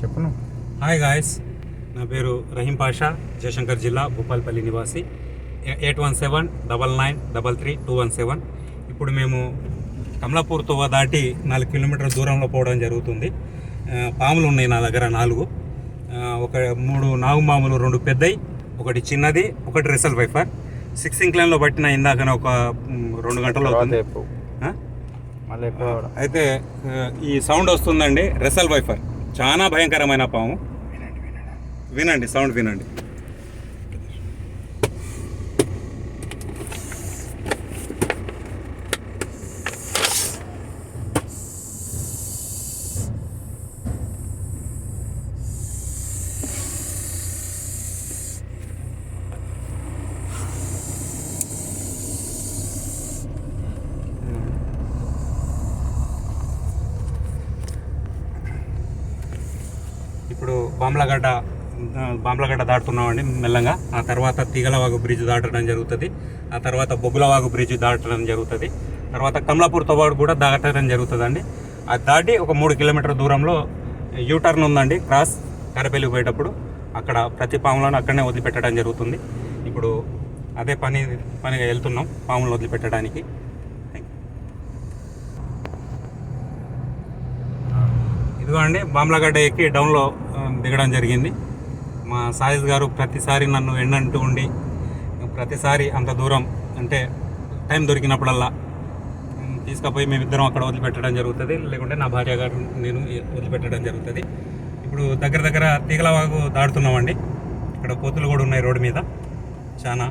చెప్పను. Hi guys, నా పేరు రహీం పాషా, జయశంకర్ జిల్లా, భూపాల్పల్లి నివాసి. 8179933217. ఇప్పుడు మేము కమలాపూర్తో దాటి 4 కిలోమీటర్ల దూరంలో పోవడం జరుగుతుంది. పాములు ఉన్నాయి నా దగ్గర 4. ఒక 3 నాగుమాములు, 2 పెద్దవి, ఒకటి చిన్నది, ఒకటి రెసల్ వైఫర్. 6 ఇంక్లైన్లో పట్టిన ఇందాకనే ఒక 2 గంటలు అవుతుంది. అయితే ఈ సౌండ్ వస్తుందండి, రెసల్ వైఫర్. చాలా భయంకరమైన పాము. వినండి, సౌండ్ వినండి. ఇప్పుడు బాంబ్లగడ్డ దాటుతున్నామండి మెల్లగా. ఆ తర్వాత తీగలవాగు బ్రిడ్జ్ దాటడం జరుగుతుంది. ఆ తర్వాత బొగ్గులవాగు బ్రిడ్జ్ దాటడం జరుగుతుంది. తర్వాత కమలాపూర్తో పాటు కూడా దాటడం జరుగుతుందండి. అది దాటి ఒక 3 కిలోమీటర్ల దూరంలో యూటర్న్ ఉందండి, క్రాస్ కరపల్లికి పోయేటప్పుడు. అక్కడ ప్రతి పాములను అక్కడనే వదిలిపెట్టడం జరుగుతుంది. ఇప్పుడు అదే పనిగా వెళ్తున్నాం పాములను వదిలిపెట్టడానికి. ఇదిగో అండి, బాంబ్లగడ్డ ఎక్కి డౌన్లో దిగడం జరిగింది. మా సాయిజ్ గారు ప్రతిసారి నన్ను ఎండంటూ ఉండి, ప్రతిసారి అంత దూరం అంటే టైం దొరికినప్పుడల్లా తీసుకుపోయి మేమిద్దరం అక్కడ వదిలిపెట్టడం జరుగుతుంది. లేకుంటే నా భార్య గారు, నేను వదిలిపెట్టడం జరుగుతుంది. ఇప్పుడు దగ్గర తీగలవాగు దాటుతున్నామండి. ఇక్కడ కోతులు కూడా ఉన్నాయి రోడ్డు మీద చాలా.